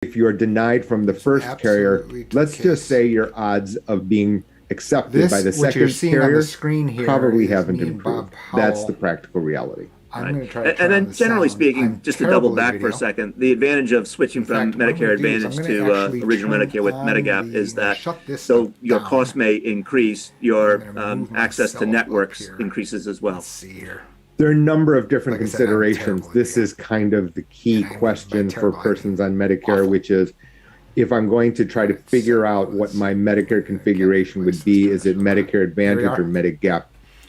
if you're denied from the first carrier, let's just say your odds of being accepted by the second carrier probably haven't improved. That's the practical reality. I'm going to try to and then generally speaking, just to double back for a second, the advantage of switching from Medicare Advantage to original Medicare with Medigap is that though your cost may increase, your access to networks increases as well. There are a number of different considerations. This is kind of the key question for persons on Medicare, which is, if I'm going to try to figure out what my Medicare configuration would be, is it Medicare Advantage or Medigap?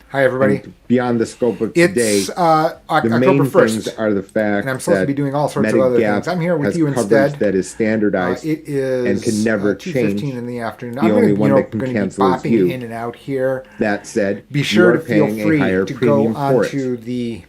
Hi, everybody. And beyond the scope of today, the main things are the fact and I'm supposed that to be doing all sorts Medigap of other things. I'm here with you instead. That is standardized it is, and can never change. In the afternoon. The only one that can going cancel to be is you. bopping in and out here. That said, be sure you to are feel paying free a higher to go premium for onto it. the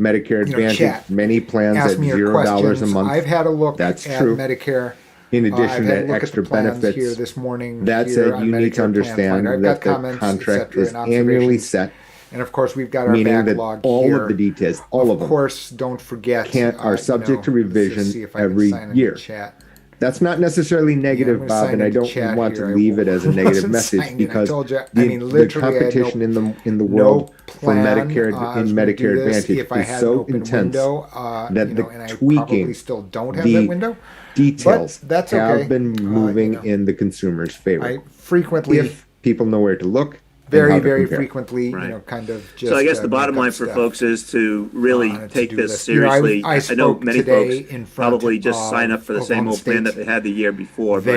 Medicare Advantage, chat. many plans Ask at me your $0 a month. I've had a look That's at true. Medicare. In addition to extra benefits, here this morning. That said, you need to understand that the contract is annually set. And of course, we've got our meaning backlog that all here. of the details, all of them, of course, don't forget, are subject to revision every year. That's not necessarily negative, Bob, and I don't want to leave it as a negative message, because the competition in the world for Medicare in Medicare Advantage is so intense that the tweaking, the details have been moving in the consumer's favor. If people know where to look. Very frequently, kind of just... So I guess the bottom line for folks is to really take this seriously. I know many folks probably just sign up for the same old plan that they had the year before, but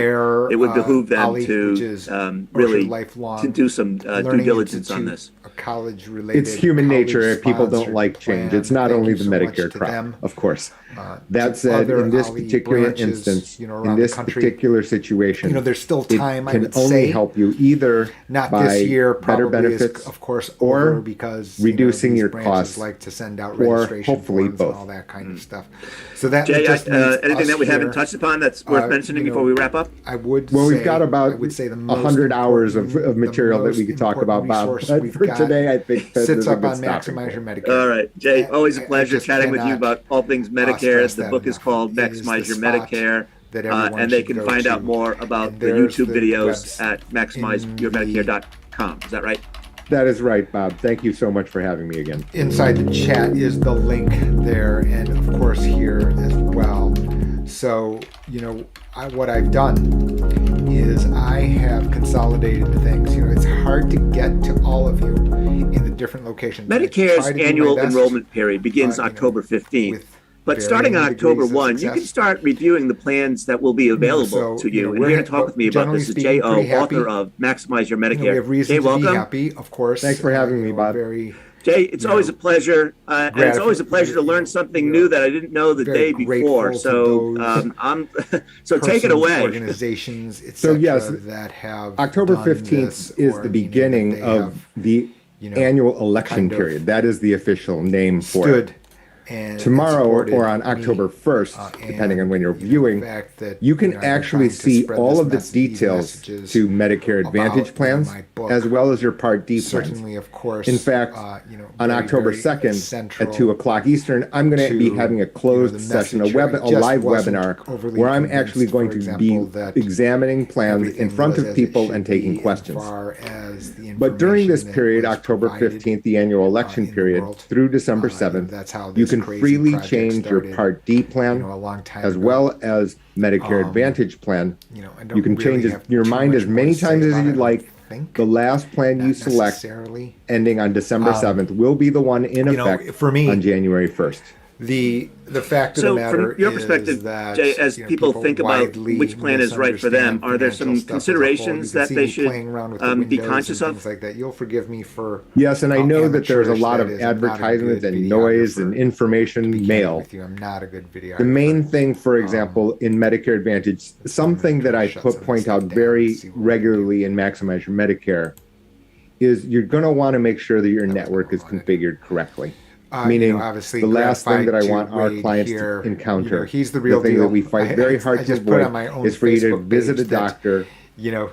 it would behoove them to really to do some due diligence on this. It's human nature. People don't like change. It's not only the Medicare crowd, of course. That said, in this particular instance, in this particular situation, there's still time. It can only help you either not by this year, better benefits, of course, or because reducing your costs, like to send out or registration hopefully forms both. And all that kind of stuff. So that Jay, anything that we haven't touched upon that's worth mentioning before we wrap up? I would. Well, we've got about 100 hours of material that we could talk about, Bob. But for today, I think that sits up on stopping Maximize Your Medicare. All right, Jay, always a pleasure chatting with you about all things Medicare. The book is called Maximize Your Medicare. And they can find out more about the YouTube videos at MaximizeYourMedicare.com. Is that right? That is right, Bob. Thank you so much for having me again. Inside the chat is the link there, and of course here as well. So, what I've done is I have consolidated things. It's hard to get to all of you in the different locations. Medicare's annual enrollment period begins October 15th. But starting on October 1, you can start reviewing the plans that will be available to you. And here to talk with me about this is Jay O, author of Maximize Your Medicare. Jay, welcome. To be happy, of course. Thanks for having me, Bob. Jay, it's always a pleasure, and it's always a pleasure to learn something new that I didn't know the day before. So, so take it away. Organizations, so yes, that have October 15th is the beginning of the annual election period. That is the official name for it. Tomorrow or on October 1st, depending on when you're viewing, you can actually see all of the details to Medicare Advantage plans, as well as your Part D plans. Certainly, of course. In fact, on October 2nd at 2 o'clock Eastern, I'm going to be having a closed session, a live webinar, where I'm actually going to be examining plans in front of people and taking questions. But during this period, October 15th, the annual election period, through December 7th, you can freely change your Part D plan as well as Medicare Advantage plan. You can change your mind as many times as you'd like. The last plan you select, ending on December 7th, will be the one in effect for me on January 1st. The fact of the matter from your perspective, that, Jay, as people think about which plan is right for them, are there some considerations that they should be conscious of? Like that. You'll forgive me for yes, and I know that there's a lot of advertisements and noise and information mail. I'm not a good videographer. The main thing, for example, in Medicare Advantage, something that I point out very regularly in Maximize Your Medicare is you're going to want to make sure that your network is configured correctly. Meaning, the last thing that I want our clients to encounter, he's the real thing deal. that we fight very hard to avoid, is for you to visit a doctor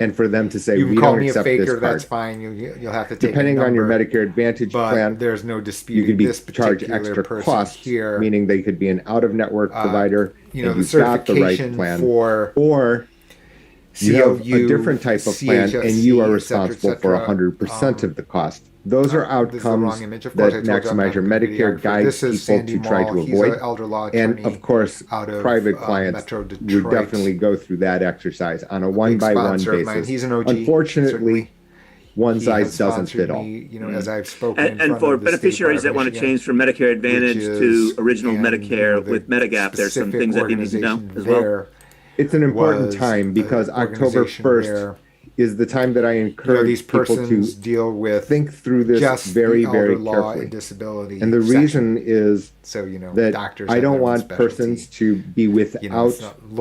and for them to say, you can we call don't me a accept faker, this card. that's fine. You'll have to take Depending a on your number, Medicare Advantage but plan, there's no dispute. you could be this charged particular extra person cost, here, meaning they could be an out-of-network provider, the and you've got the right certification plan, for or you have a CLU, different type of plan, and you are responsible for 100% of the cost. Those are outcomes that maximize your Medicare, guide people to try to avoid. And of course, private clients would definitely go through that exercise on a one-by-one basis. He's an OG, unfortunately, one size doesn't fit all. As I've spoken and for beneficiaries that want to change from Medicare Advantage to original Medicare with Medigap, there's some things that you need to know as well. It's an important time because October 1st is the time that I encourage these people persons to deal with think through this very, very carefully. Disability and the reason is that doctors I don't want persons to be without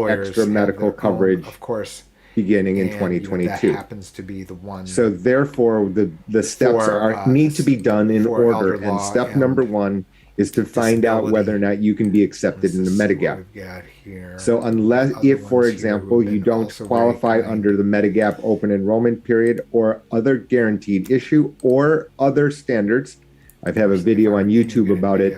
extra medical coverage, of course, beginning in 2022. That happens to be the one. So therefore, the steps need to be done in order. And step number one is to find out whether or not you can be accepted in the Medigap. So unless, if for example, you don't qualify under the Medigap open enrollment period or other guaranteed issue or other standards, I have a video on YouTube about it.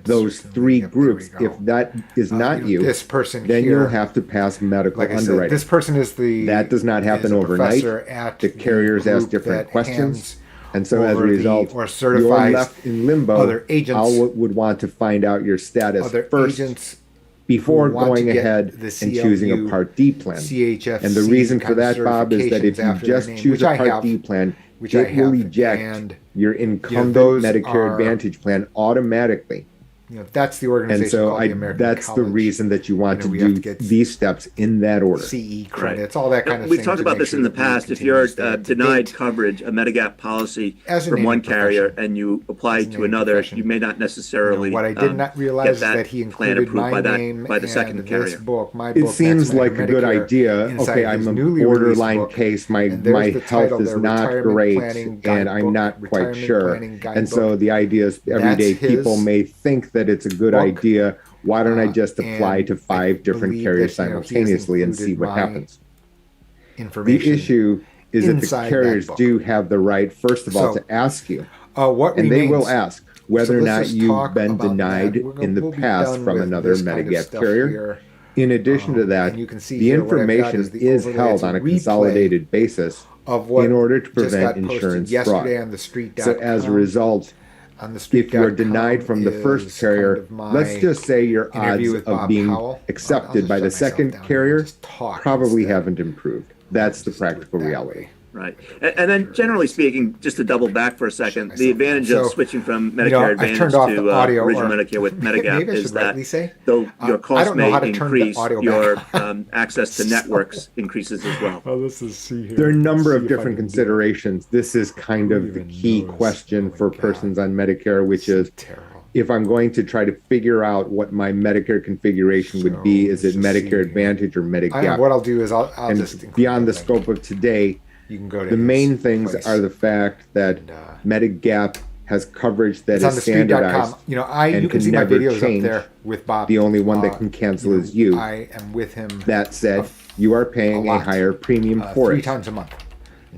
Those three groups, if that is not you, this person then here, you'll have to pass medical underwriting. This person is that does not happen overnight. The carriers ask different questions. And so as a result, you're left in limbo. Other agents I would want to find out your status first before going ahead and choosing a Part D plan. And the reason for that, Bob, is that if you just choose a Part D plan, it will eject your incumbent Medicare Advantage plan automatically. That's the organization. And so called the American that's College. the reason that you want to do these steps in that order. CE credits, all that kind of We've thing. talked about this in the past. If you're denied coverage, a Medigap policy from one carrier, and you apply to another, you may not necessarily what I did not realize is get that he plan included approved my by name the second and carrier. this book, my It book, seems that's like a good Medicare, idea. inside Okay, his I'm a newly borderline released book. case. My And there's the health title is there, not Retirement great, Planning and I'm Guidebook, not quite Retirement sure. Planning And so Guidebook. the idea is everyday That's his people may think that it's a good book. idea. Why don't I just apply and to 5 different believe carriers that, he has simultaneously and see what included my happens? The information issue is that the inside carriers that book. do have the right, first of all, So, to ask you. What And they remains? will ask whether or let's not just you've talk been about denied that. We'll in the be past done from with another this kind of Medigap stuff carrier. here. In addition to that, and you can see the here what I've got information is the is overlay. held It's a on a replay consolidated basis of what in order to just prevent got posted insurance yesterday fraud. on the street. So as a result, if you are denied from the first carrier, let's just say your odds of being accepted by the second carrier probably haven't improved. That's the practical reality. Right. And then generally speaking, just to double back for a second, the advantage of switching from Medicare Advantage to original Medicare with Medigap is that though your cost may increase, your access to networks increases as well. There are a number of different considerations. This is kind of the key question for persons on Medicare, which is if I'm going to try to figure out what my Medicare configuration would be, is it Medicare Advantage or Medigap? What I'll do is I'll and just beyond the scope of today, you can go to the main things are the fact that Medigap has coverage that is standardized and you can see never my videos change. up there with Bob. The only one that can cancel is you. I am with him. That said, you are paying a higher premium for 3 it. times a month.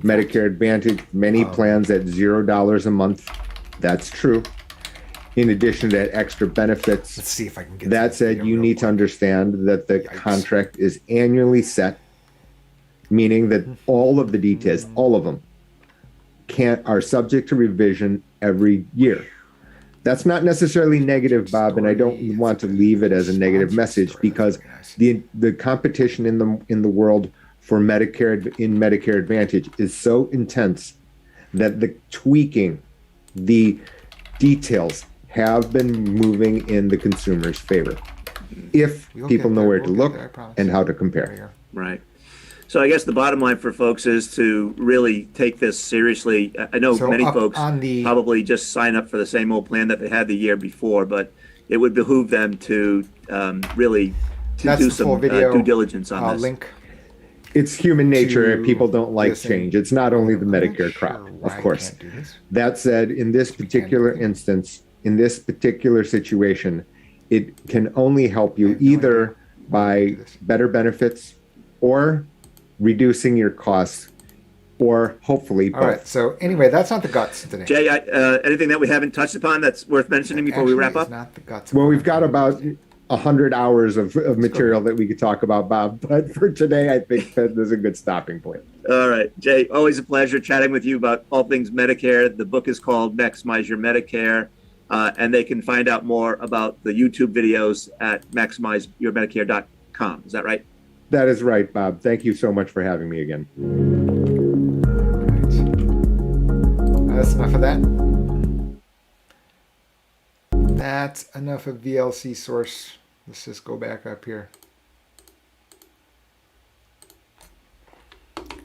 Medicare Advantage, many plans at $0 a month. That's true. In addition to that extra benefits. Let's see if I can get that said, you need to understand that the contract is annually set, meaning that all of the details, all of them, are subject to revision every year. That's not necessarily negative, Bob, and I don't want to leave it as a negative message because the competition in the world for Medicare Advantage is so intense that the tweaking, the details have been moving in the consumer's favor if people know where to look and how to compare. Right. So I guess the bottom line for folks is to really take this seriously. I know many folks probably just sign up for the same old plan that they had the year before, but it would behoove them to really do some due diligence on this. Link. It's human nature. People don't like change. It's not only the Medicare crowd, of course. That said, in this particular instance, in this particular situation, it can only help you either by better benefits or reducing your costs, or hopefully both. All right. So anyway, that's not the guts today. Jay, anything that we haven't touched upon that's worth mentioning before we wrap up? Not the guts. Well, we've got about 100 hours of material that we could talk about, Bob. But for today, I think that is a good stopping point. All right, Jay, always a pleasure chatting with you about all things Medicare. The book is called Maximize Your Medicare, and they can find out more about the YouTube videos at maximizeyourmedicare.com. Is that right? That is right, Bob. Thank you so much for having me again. That's enough of that. That's enough of VLC source. Let's just go back up here.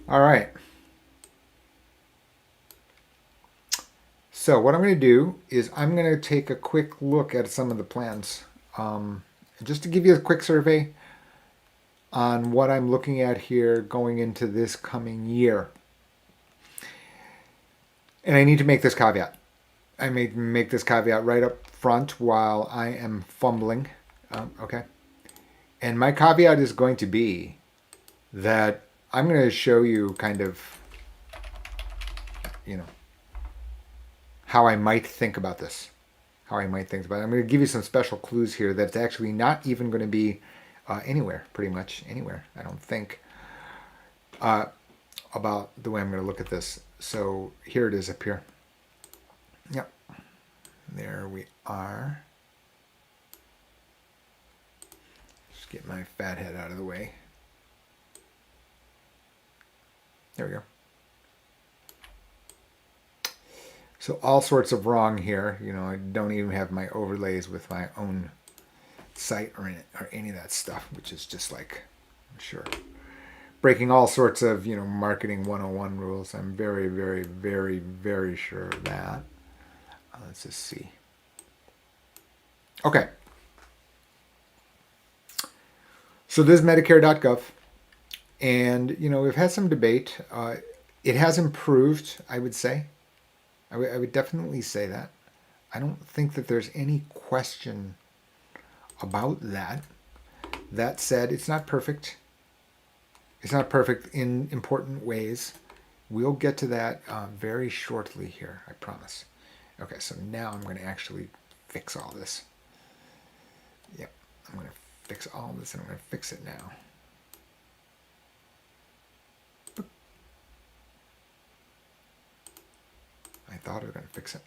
All right. So what I'm going to do is I'm going to take a quick look at some of the plans. Just to give you a quick survey on what I'm looking at here going into this coming year. And I need to make this caveat. I may make this caveat right up front while I am fumbling. Okay. And my caveat is going to be that I'm going to show you kind of, how I might think about this. I'm going to give you some special clues here that's actually not even going to be anywhere, pretty much anywhere, I don't think, about the way I'm going to look at this. So here it is up here. Yep. There we are. Just get my fat head out of the way. There we go. So all sorts of wrong here. I don't even have my overlays with my own site or any of that stuff, which is just like, I'm sure, breaking all sorts of, marketing 101 rules. I'm very, very, very, very sure of that. Let's just see. Okay. So this is Medicare.gov. And, we've had some debate. It has improved, I would say. I would definitely say that. I don't think that there's any question about that. That said, it's not perfect. It's not perfect in important ways. We'll get to that very shortly here, I promise. Okay, so now I'm going to actually fix all this. Yep, I'm going to fix all this, and I'm going to fix it now. I thought I was going to fix it.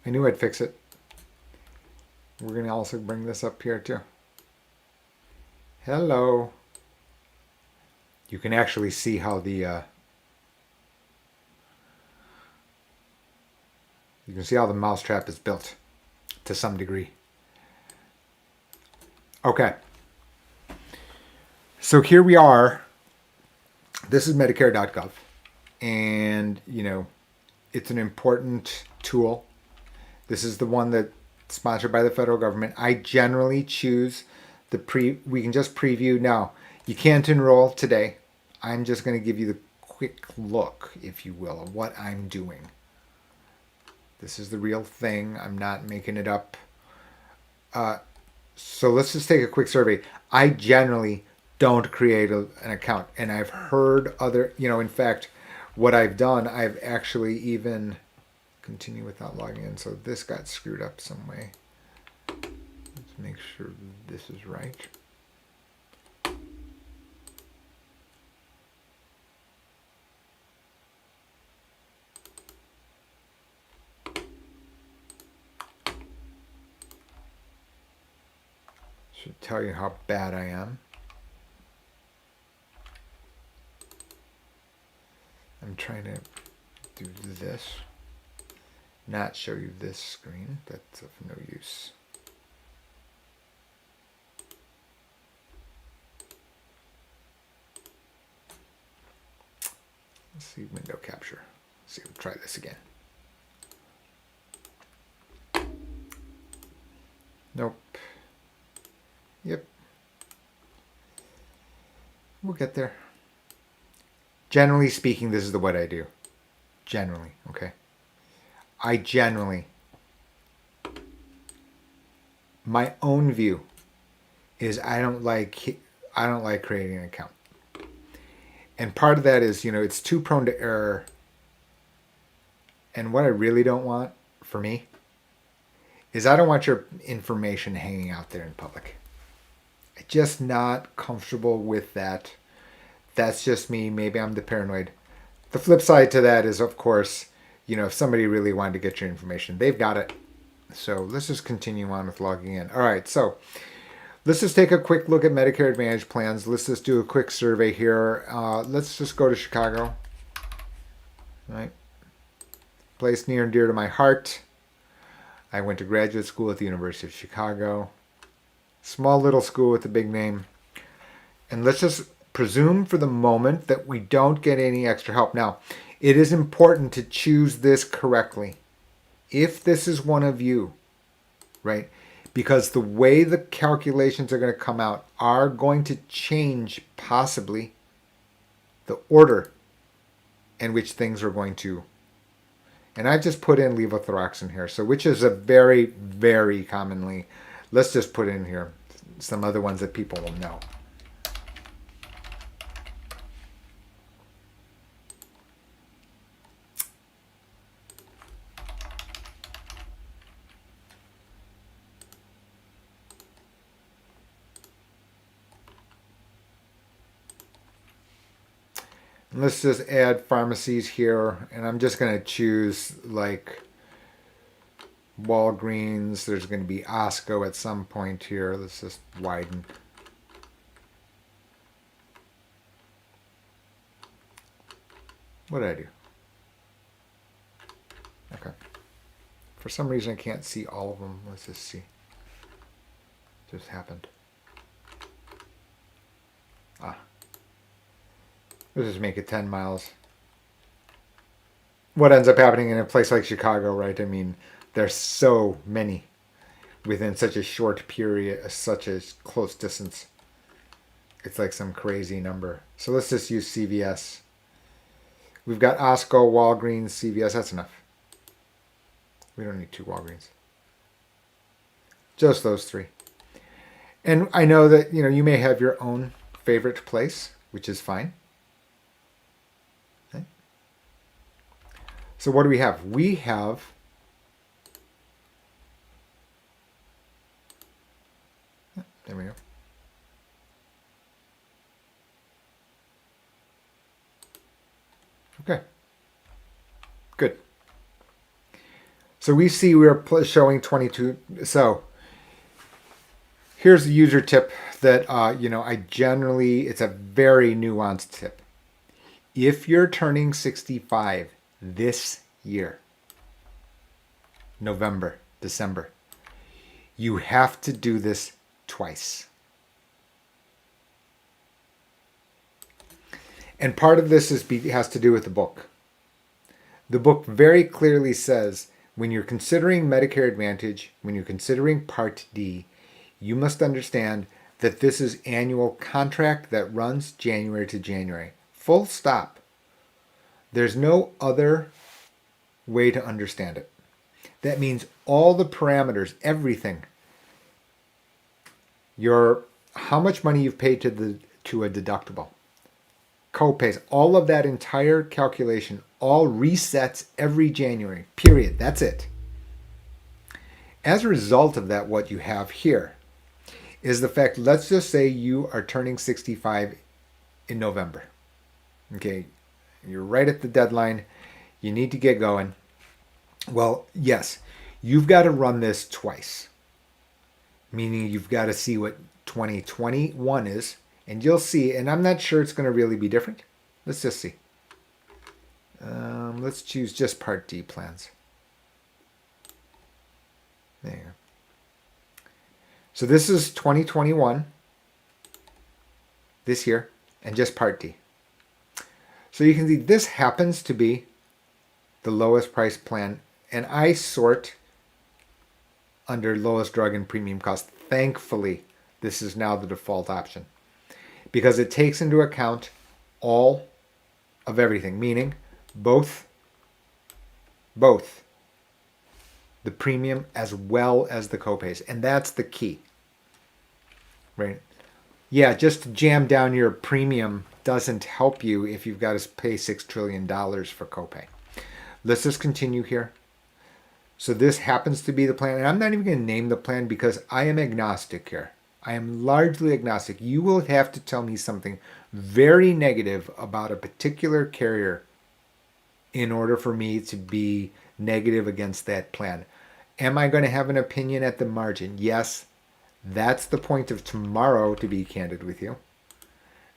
I knew I'd fix it. We're going to also bring this up here too. Hello. You can actually see how the mousetrap is built to some degree. Okay. So here we are. This is Medicare.gov. And, it's an important tool. This is the one that's sponsored by the federal government. I generally choose we can just preview. Now, you can't enroll today. I'm just going to give you the quick look, if you will, of what I'm doing. This is the real thing. I'm not making it up. So let's just take a quick survey. I generally don't create an account. And I've heard other, in fact, what I've done, I've actually even continue without logging in. So this got screwed up some way. Let's make sure this is right. Should tell you how bad I am. I'm trying to do this. Not show you this screen. That's of no use. Let's see window capture. see, we'll try this again. Nope. Yep. We'll get there. Generally speaking, this is what I do. Generally, okay? My own view is I don't like creating an account. And part of that is, it's too prone to error. And what I really don't want, for me, is I don't want your information hanging out there in public. I'm just not comfortable with that. That's just me. Maybe I'm the paranoid. The flip side to that is, of course, if somebody really wanted to get your information, they've got it. So let's just continue on with logging in. All right, so let's just take a quick look at Medicare Advantage plans. Let's just do a quick survey here. Let's just go to Chicago. All right. Place near and dear to my heart. I went to graduate school at the University of Chicago. Small little school with a big name. And let's just presume for the moment that we don't get any extra help. Now, it is important to choose this correctly. If this is one of you, right? Because the way the calculations are going to come out are going to change possibly the order in which things are going to. And I've just put in levothyroxine here, so which is a very, very commonly, let's just put in here some other ones that people will know. Let's just add pharmacies here, and I'm just going to choose like Walgreens. There's going to be Osco at some point here. Let's just widen. What did I do? Okay. For some reason I can't see all of them. Let's just see. Just happened. Let's just make it 10 miles. What ends up happening in a place like Chicago, right? I mean, there's so many within such a short period, such a close distance. It's like some crazy number. So let's just use CVS. We've got Osco, Walgreens, CVS. That's enough. We don't need 2 Walgreens. Just those 3. And I know that, you may have your own favorite place, which is fine. Okay. So what do we have? We have there we go. Okay. Good. So we see we're showing 22. So here's the user tip that, I generally, it's a very nuanced tip. If you're turning 65 this year, November, December, you have to do this twice. And part of this has to do with the book. The book very clearly says when you're considering Medicare Advantage, when you're considering Part D, you must understand that this is annual contract that runs January to January. Full stop. There's no other way to understand it. That means all the parameters, everything, how much money you've paid to a deductible, co-pays, all of that entire calculation all resets every January, period. That's it. As a result of that, what you have here is the fact, let's just say you are turning 65 in November. Okay, you're right at the deadline. You need to get going. Well, yes, you've got to run this twice. Meaning you've got to see what 2021 is. And you'll see, and I'm not sure it's going to really be different. Let's just see. Let's choose just Part D plans. There. So this is 2021, this year, and just Part D. So you can see this happens to be the lowest price plan, and I sort under lowest drug and premium cost. Thankfully, this is now the default option because it takes into account all of everything, meaning both the premium as well as the copays. And that's the key, right? Yeah, just to jam down your premium doesn't help you if you've got to pay $6 trillion for copay. Let's just continue here. So this happens to be the plan. And I'm not even going to name the plan because I am agnostic here. I am largely agnostic. You will have to tell me something very negative about a particular carrier in order for me to be negative against that plan. Am I going to have an opinion at the margin? Yes. That's the point of tomorrow, to be candid with you.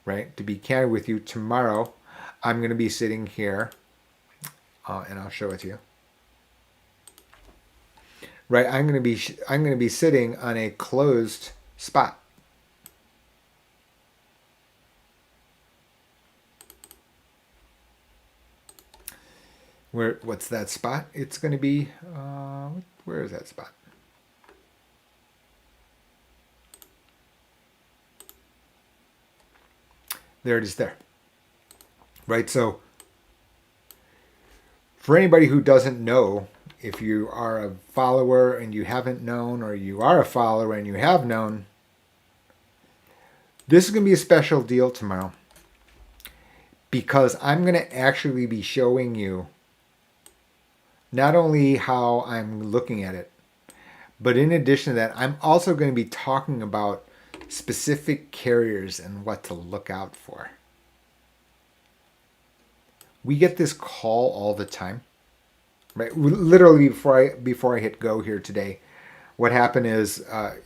Right? To be candid with you, tomorrow I'm going to be sitting here, and I'll show it to you. Right? I'm going to be sitting on a closed spot. What's that spot? It's going to be, where is that spot? There it is there. Right? So for anybody who doesn't know, if you are a follower and you haven't known, or you are a follower and you have known, this is going to be a special deal tomorrow because I'm going to actually be showing you not only how I'm looking at it, but in addition to that, I'm also going to be talking about specific carriers and what to look out for. We get this call all the time, right? Literally before I hit go here today, what happened is, I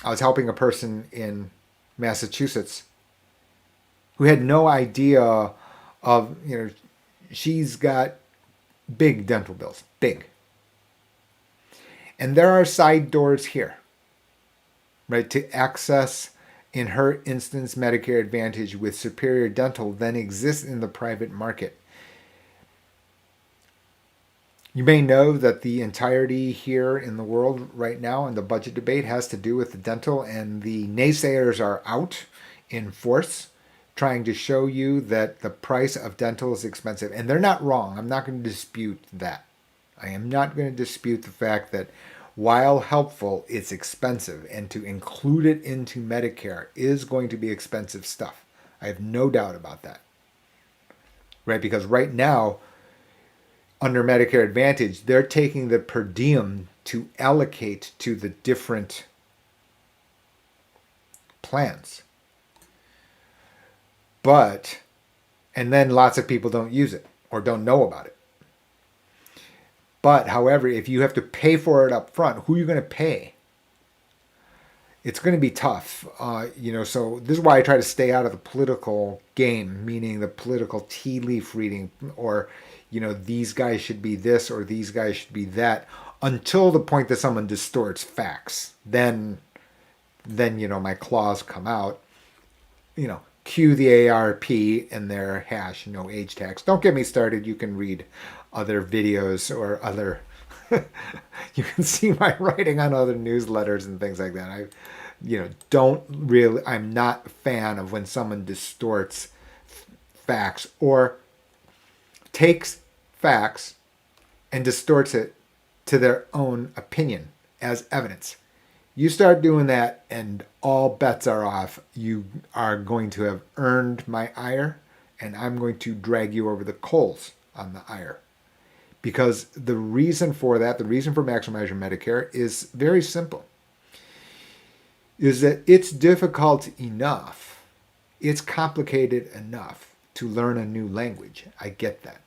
was helping a person in Massachusetts who had no idea of, she's got big dental bills, big. And there are side doors here, right, to access, in her instance, Medicare Advantage with superior dental than exists in the private market. You may know that the entirety here in the world right now in the budget debate has to do with the dental, and the naysayers are out in force trying to show you that the price of dental is expensive. And they're not wrong. I'm not going to dispute that. I am not going to dispute the fact that while helpful, it's expensive. And to include it into Medicare is going to be expensive stuff. I have no doubt about that. Right? Because right now, under Medicare Advantage, they're taking the per diem to allocate to the different plans. And then lots of people don't use it or don't know about it. But, however, if you have to pay for it up front, who are you going to pay? It's going to be tough. So this is why I try to stay out of the political game, meaning the political tea leaf reading, or, these guys should be this or these guys should be that, until the point that someone distorts facts. Then my claws come out. Cue the AARP and their hash, no age tax. Don't get me started. You can read other videos or other, you can see my writing on other newsletters and things like that. I'm not a fan of when someone distorts facts or takes facts and distorts it to their own opinion as evidence. You start doing that and all bets are off. You are going to have earned my ire, and I'm going to drag you over the coals on the ire. Because the reason for that, the reason for maximum measure Medicare is very simple. Is that it's difficult enough, it's complicated enough to learn a new language. I get that.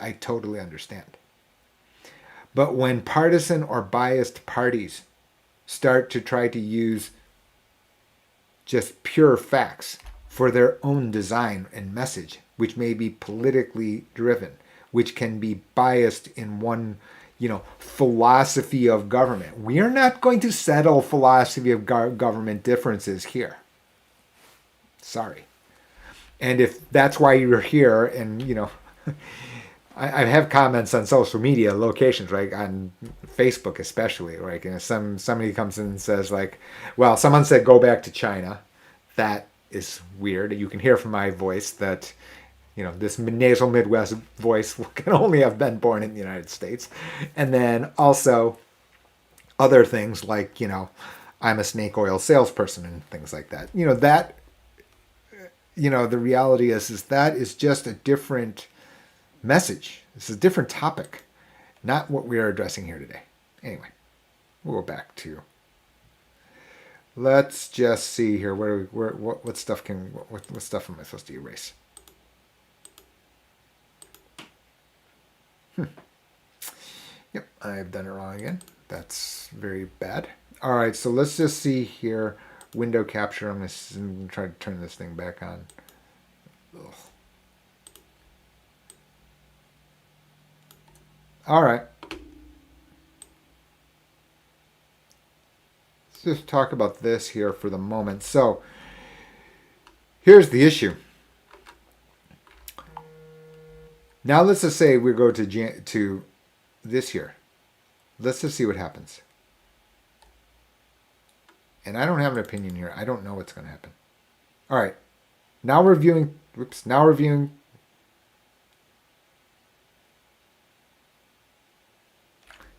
I totally understand. But when partisan or biased parties start to try to use just pure facts for their own design and message, which may be politically driven, which can be biased in one, philosophy of government. We are not going to settle philosophy of government differences here. Sorry. And if that's why you're here and, I have comments on social media locations, right? On Facebook especially, right? And somebody comes in and says like, well, someone said go back to China. That is weird. You can hear from my voice that, this nasal Midwest voice can only have been born in the United States. And then also other things like, I'm a snake oil salesperson and things like that. The reality is that is just a different message. This is a different topic, not what we are addressing here today. Anyway, we'll go back to. Let's just see here. What stuff am I supposed to erase? Yep, I've done it wrong again. That's very bad. All right, so let's just see here. Window capture. I'm going to try to turn this thing back on. Ugh. All right. Let's just talk about this here for the moment. So here's the issue. Now let's just say we go to this here. Let's just see what happens. And I don't have an opinion here. I don't know what's going to happen. All right. Now we're viewing. Whoops. Now we're viewing.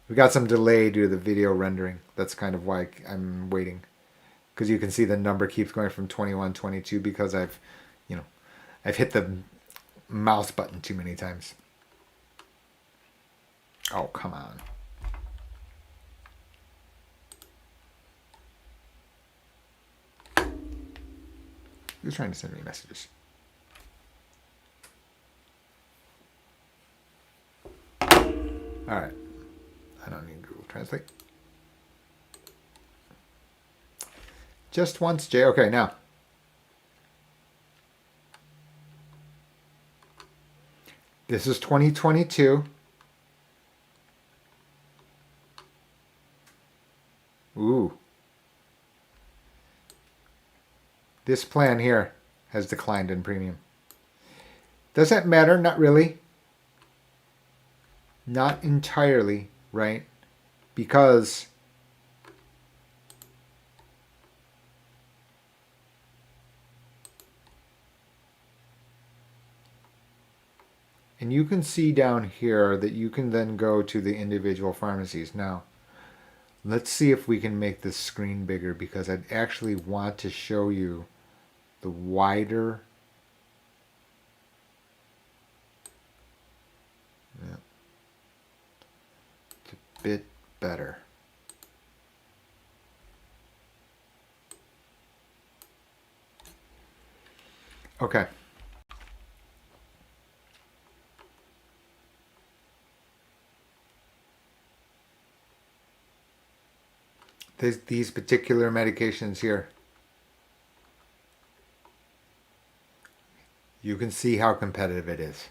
We got some delay due to the video rendering. That's kind of why I'm waiting. Because you can see the number keeps going from 21, 22 because I've hit the mouse button too many times. Oh, come on. Who's trying to send me messages? All right. I don't need Google Translate. Just once, Jay. Okay, now. This is 2022. Ooh. This plan here has declined in premium. Does that matter? Not really. Not entirely, right? Because and you can see down here that you can then go to the individual pharmacies. Now, let's see if we can make this screen bigger because I'd actually want to show you the wider. Yeah. It's a bit better. Okay. These particular medications here. You can see how competitive it is.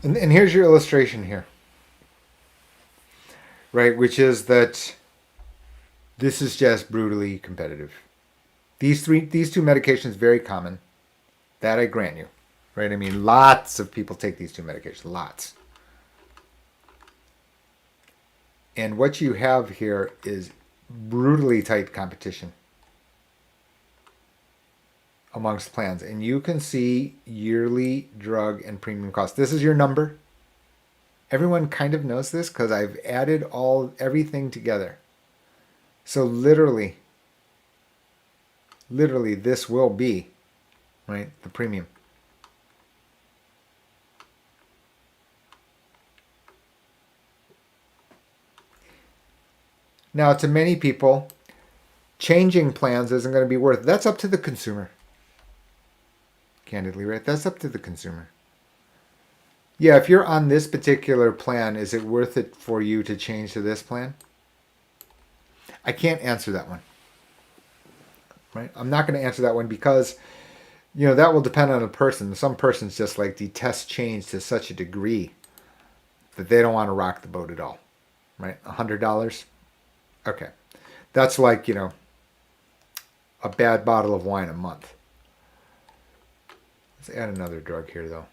And here's your illustration here. Right, which is that this is just brutally competitive. These two medications very common. That I grant you. Right? I mean, lots of people take these two medications. Lots. And what you have here is brutally tight competition amongst plans. And you can see yearly drug and premium costs. This is your number. Everyone kind of knows this because I've added everything together. So literally, this will be, right, the premium. Now, to many people, changing plans isn't going to be worth it. That's up to the consumer. Candidly, right? That's up to the consumer. Yeah, if you're on this particular plan, is it worth it for you to change to this plan? I can't answer that one. Right? I'm not going to answer that one because, that will depend on a person. Some persons just detest change to such a degree that they don't want to rock the boat at all. Right? $100? Okay. That's like, a bad bottle of wine a month. Let's add another drug here, though.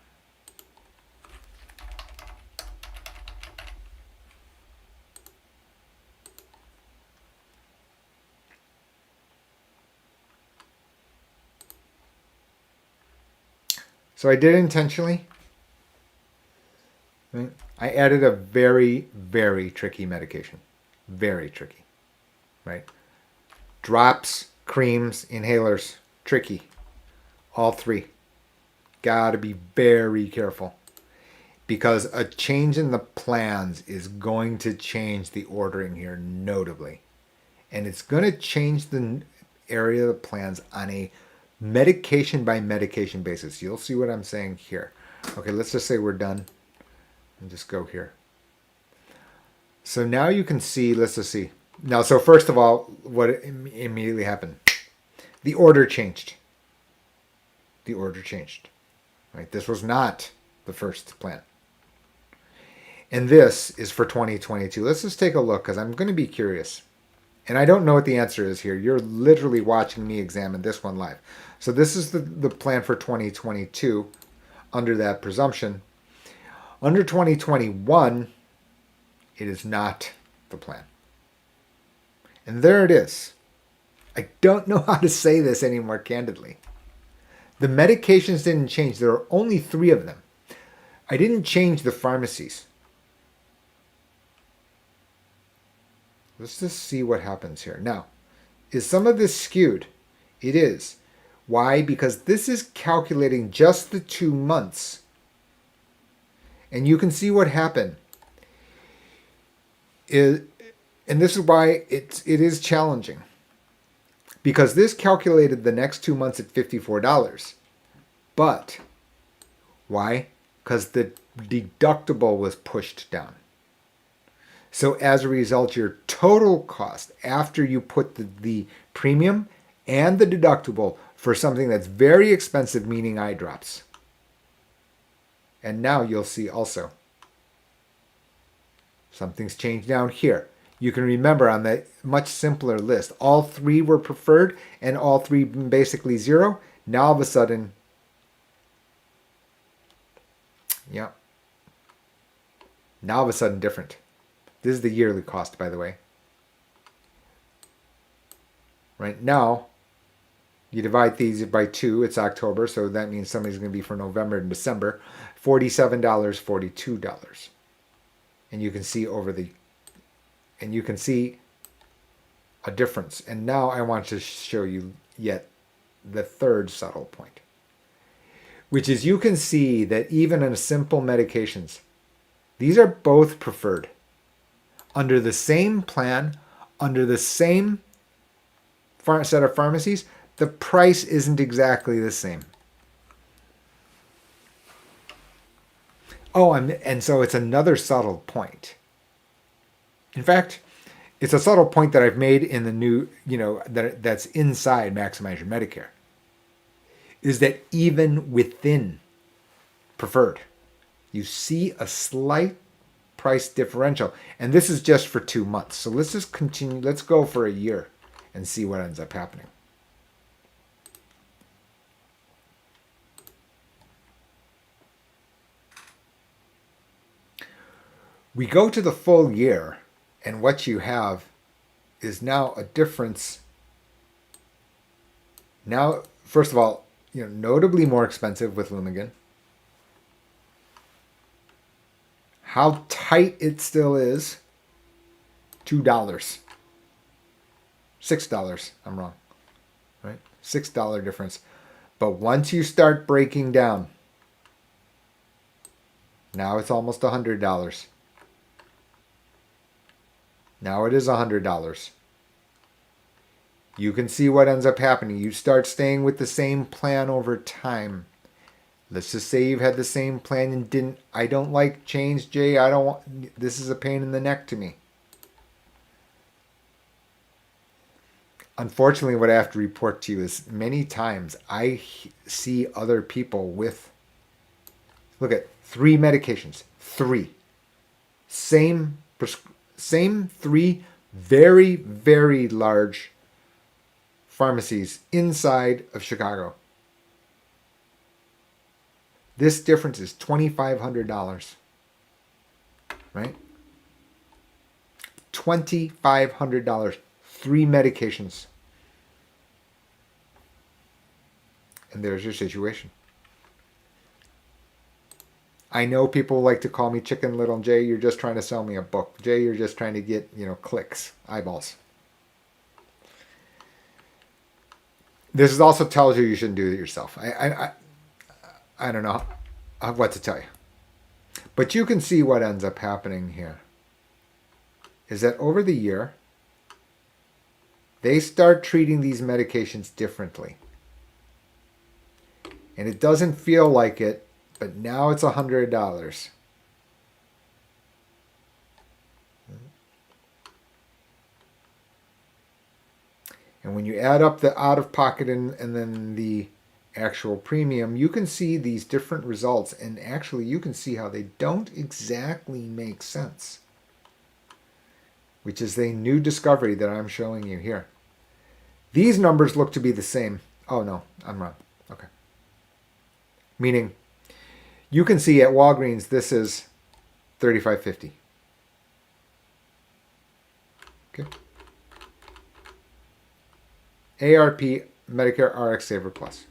So I did it intentionally. Right? I added a very, very tricky medication. Very tricky. Right? Drops, creams, inhalers, tricky. All three. Gotta be very careful. Because a change in the plans is going to change the ordering here notably. And it's going to change the area of the plans on a medication by medication basis. You'll see what I'm saying here. Okay, let's just say we're done. And just go here. So now you can see, let's just see. Now, so first of all, what immediately happened? The order changed. The order changed. Right? This was not the first plan. And this is for 2022. Let's just take a look because I'm going to be curious. And I don't know what the answer is here. You're literally watching me examine this one live. So this is the plan for 2022 under that presumption. Under 2021, it is not the plan. And there it is. I don't know how to say this any more candidly. The medications didn't change. There are only 3 of them. I didn't change the pharmacies. Let's just see what happens here. Now, is some of this skewed? It is. Why? Because this is calculating just the 2 months. And you can see what happened. And this is why it is challenging. Because this calculated the next 2 months at $54. But why? Because the deductible was pushed down. So as a result, your total cost after you put the premium and the deductible for something that's very expensive, meaning eye drops. And now you'll see also something's changed down here. You can remember on the much simpler list, all 3 were preferred and all 3 basically 0. Now all of a sudden, yeah. Now all of a sudden different. This is the yearly cost, by the way. Right now, you divide these by 2. It's October, so that means somebody's going to be for November and December. $47, $42. And you can see you can see a difference. And now I want to show you yet the third subtle point, which is you can see that even in simple medications, these are both preferred. Under the same plan, under the same set of pharmacies, the price isn't exactly the same. Oh, and so it's another subtle point. In fact, it's a subtle point that I've made in the new, that's inside Maximize Your Medicare, is that even within preferred, you see a slight price differential. And this is just for 2 months. So let's just continue. Let's go for a year and see what ends up happening. We go to the full year, and what you have is now a difference. Now, first of all, notably more expensive with Lumigan. How tight it still is, $2. $6, I'm wrong, right? $6 difference. But once you start breaking down, now it's almost $100. Now it is $100. You can see what ends up happening. You start staying with the same plan over time. Let's just say you've had the same plan and I don't like change, Jay. This is a pain in the neck to me. Unfortunately, what I have to report to you is many times I see other people with, look at 3 medications, 3. Same 3 very, very large pharmacies inside of Chicago. This difference is $2,500, right? $2,500, 3 medications. And there's your situation. I know people like to call me Chicken Little. Jay, you're just trying to sell me a book. Jay, you're just trying to get, clicks, eyeballs. This is also tells you shouldn't do it yourself. I don't know what to tell you. But you can see what ends up happening here is that over the year, they start treating these medications differently. And it doesn't feel like it, but now it's $100. And when you add up the out-of-pocket and then the actual premium, you can see these different results. And actually, you can see how they don't exactly make sense, which is a new discovery that I'm showing you here. These numbers look to be the same. Oh, no, I'm wrong. Okay. Meaning, you can see at Walgreens, this is $35.50. Okay. ARP, Medicare RX Saver Plus.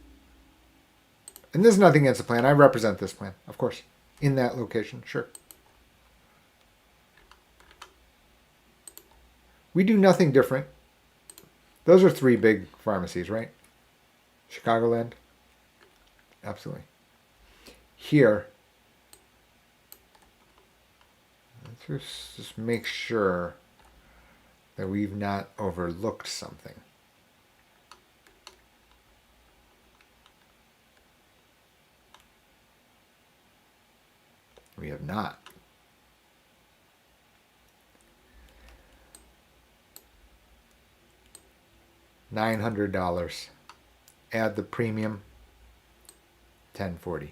And there's nothing against the plan. I represent this plan, of course, in that location, sure. We do nothing different. Those are three big pharmacies, right? Chicagoland. Absolutely. Here, let's just make sure that we've not overlooked something. We have not. $900. Add the premium. $10.40.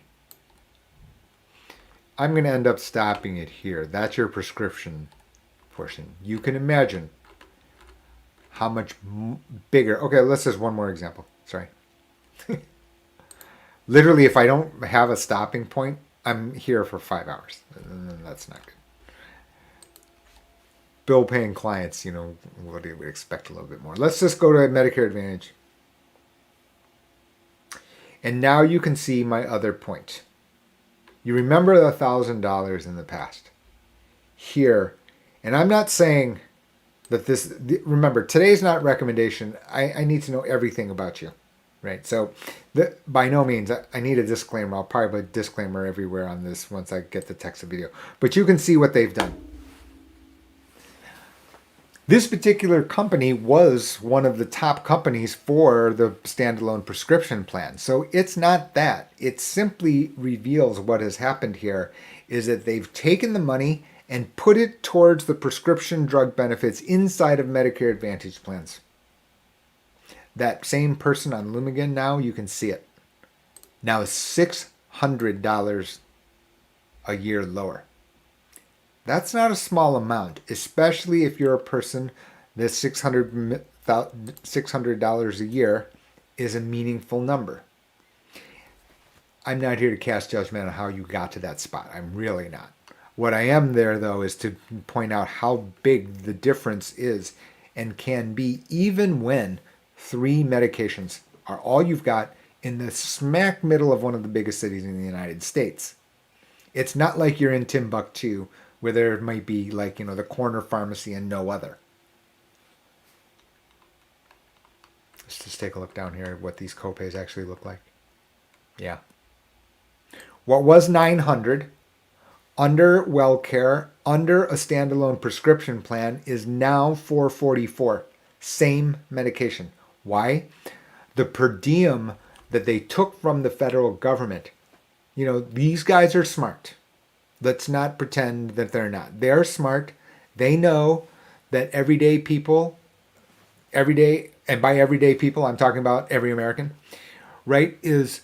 I'm going to end up stopping it here. That's your prescription portion. You can imagine how much bigger. Okay, let's just one more example. Sorry. Literally, if I don't have a stopping point, I'm here for 5 hours. That's not good. Bill paying clients, what do you expect a little bit more? Let's just go to Medicare Advantage. And now you can see my other point. You remember the $1,000 in the past. Here, and I'm not saying that this, remember, today's not recommendation. I need to know everything about you, right? So by no means, I need a disclaimer. I'll probably put a disclaimer everywhere on this once I get the text of video. But you can see what they've done. This particular company was one of the top companies for the standalone prescription plan. So it's not that. It simply reveals what has happened here is that they've taken the money and put it towards the prescription drug benefits inside of Medicare Advantage plans. That same person on Lumigan now, you can see it. Now is $600 a year lower. That's not a small amount, especially if you're a person that $600 a year is a meaningful number. I'm not here to cast judgment on how you got to that spot. I'm really not. What I am there, though, is to point out how big the difference is and can be even when 3 medications are all you've got in the smack middle of one of the biggest cities in the United States. It's not like you're in Timbuktu, where there might be the corner pharmacy and no other. Let's just take a look down here at what these copays actually look like. Yeah. What was $900 under WellCare, under a standalone prescription plan, is now $444. Same medication. Why? The per diem that they took from the federal government. These guys are smart. Let's not pretend that they're not. They're smart. They know that everyday people, and by everyday people, I'm talking about every American, right, is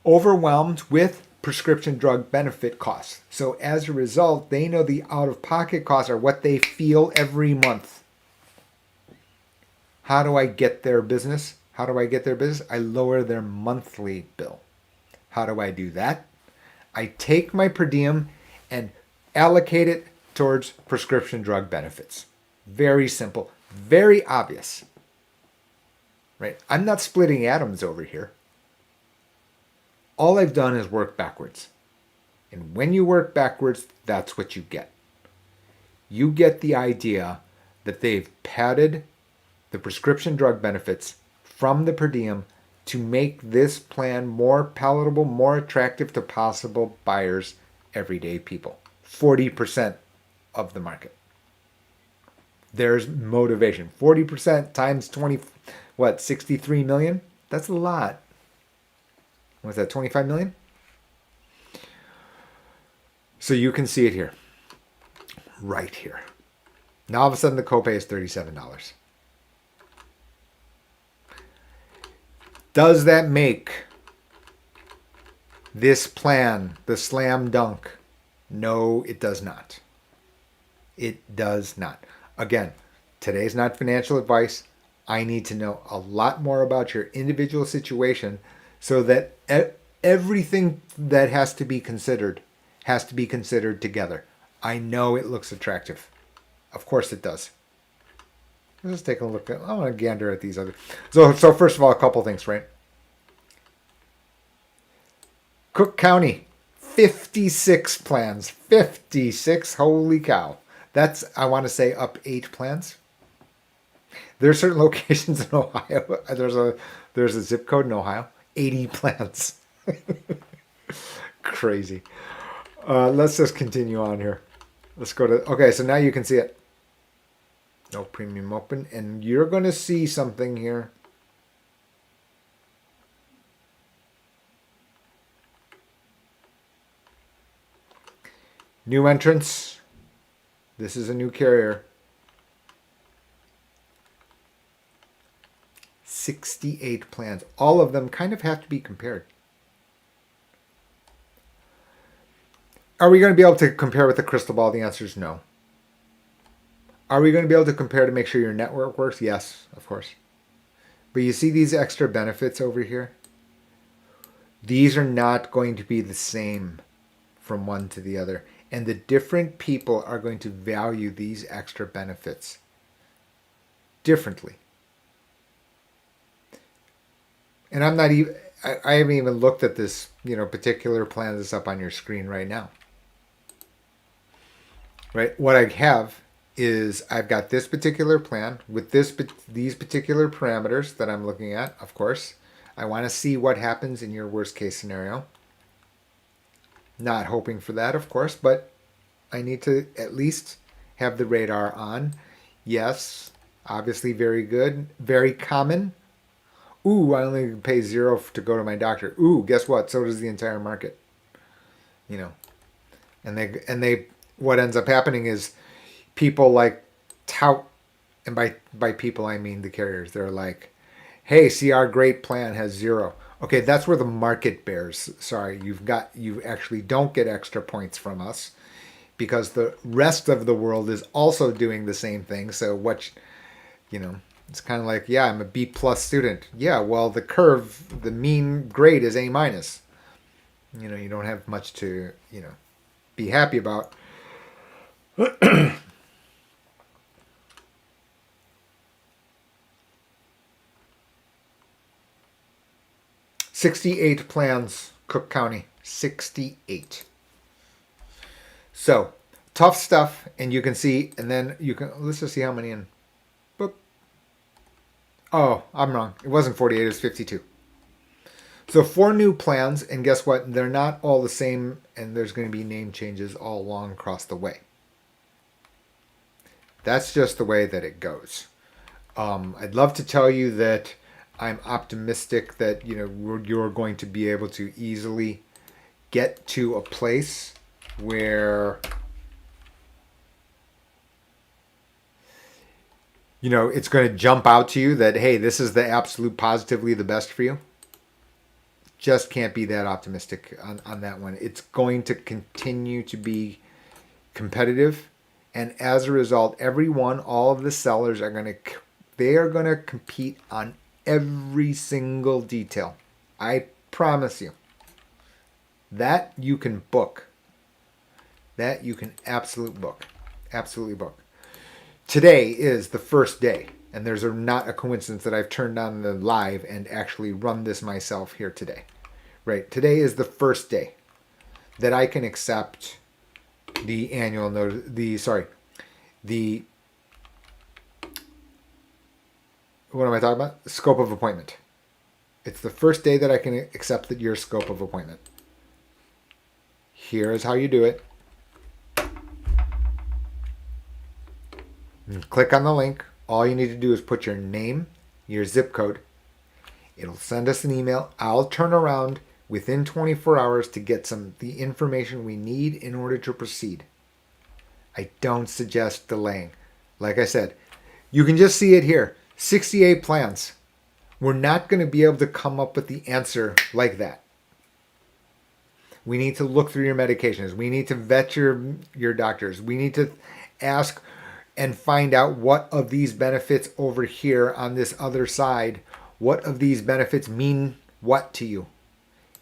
overwhelmed with prescription drug benefit costs. So as a result, they know the out-of-pocket costs are what they feel every month. How do I get their business? How do I get their business? I lower their monthly bill. How do I do that? I take my per diem and allocate it towards prescription drug benefits. Very simple, very obvious. Right? I'm not splitting atoms over here. All I've done is work backwards. And when you work backwards, that's what you get. You get the idea that they've padded the prescription drug benefits from the per diem to make this plan more palatable, more attractive to possible buyers, everyday people. 40% of the market. There's motivation. 40% times 63 million? That's a lot. What's that, 25 million? So you can see it here. Right here. Now all of a sudden the copay is $37. Does that make this plan the slam dunk? No, it does not. It does not. Again, today's not financial advice. I need to know a lot more about your individual situation so that everything that has to be considered together. I know it looks attractive. Of course it does. Let's take a look at, I want to gander at these other. So first of all, a couple things, right? Cook County, 56 plans. 56, holy cow. That's, I want to say, up 8 plans. There are certain locations in Ohio. There's a zip code in Ohio. 80 plans. Crazy. Let's just continue on here. Let's go to, okay, so now you can see it. No premium open. And you're going to see something here. New entrants. This is a new carrier. 68 plans. All of them kind of have to be compared. Are we going to be able to compare with the crystal ball? The answer is no. Are we going to be able to compare to make sure your network works? Yes, of course. But you see these extra benefits over here? These are not going to be the same from one to the other. And the different people are going to value these extra benefits differently. And I'm not even, I haven't even looked at this, particular plan that's up on your screen right now. Right? What I have is I've got this particular plan with these particular parameters that I'm looking at, of course. I want to see what happens in your worst case scenario. Not hoping for that, of course, but I need to at least have the radar on. Yes, obviously very good, very common. Ooh, I only pay $0 to go to my doctor. Ooh, guess what? So does the entire market. And they what ends up happening is people like tout, and by people I mean the carriers. They're like, hey, see, our great plan has $0. Okay, that's where the market bears. Sorry, you actually don't get extra points from us because the rest of the world is also doing the same thing. So it's kind of like, yeah, I'm a B+ student. Yeah, well, the curve, the mean grade is A-. You don't have much to, be happy about. 68 plans, Cook County, 68. So, tough stuff, and you can see, and then let's just see how many in. Boop. Oh, I'm wrong. It wasn't 48, it was 52. So 4 new plans, and guess what? They're not all the same, and there's going to be name changes all along across the way. That's just the way that it goes. I'd love to tell you that I'm optimistic that you're going to be able to easily get to a place where it's going to jump out to you that, hey, this is the absolute positively the best for you. Just can't be that optimistic on that one. It's going to continue to be competitive, and as a result, all of the sellers are going to compete on every single detail. I promise you. That you can book. That you can absolutely book. Today is the first day, and there's not a coincidence that I've turned on the live and actually run this myself here today. Right, today is the first day. that I can accept the annual notice, what am I talking about? Scope of appointment. It's the first day that I can accept your scope of appointment. Here is how you do it. Click on the link. All you need to do is put your name, your zip code. It'll send us an email. I'll turn around within 24 hours to get the information we need in order to proceed. I don't suggest delaying. Like I said, you can just see it here. 68 plans. We're not going to be able to come up with the answer like that. We need to look through your medications. We need to vet your doctors. We need to ask and find out what of these benefits over here on this other side, what of these benefits mean what to you.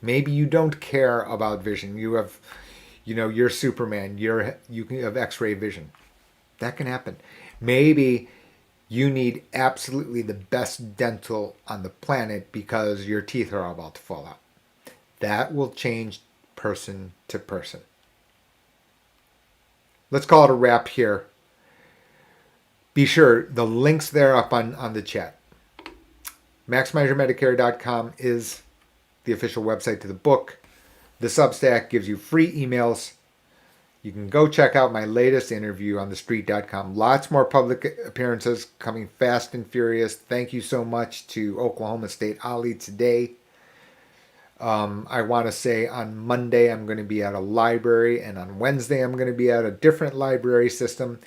Maybe you don't care about vision. You have, you're Superman. You have X-ray vision. That can happen. Maybe you need absolutely the best dental on the planet because your teeth are about to fall out. That will change person to person. Let's call it a wrap here. Be sure the link's there up on the chat. MaximizeYourMedicare.com is the official website to the book. The Substack gives you free emails. You can go check out my latest interview on thestreet.com. Lots more public appearances coming fast and furious. Thank you so much to Oklahoma State Ali today. I want to say on Monday I'm going to be at a library, and on Wednesday I'm going to be at a different library system,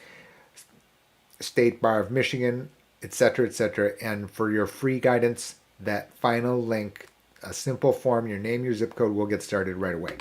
State Bar of Michigan, etc., etc. And for your free guidance, that final link, a simple form, your name, your zip code, will get started right away.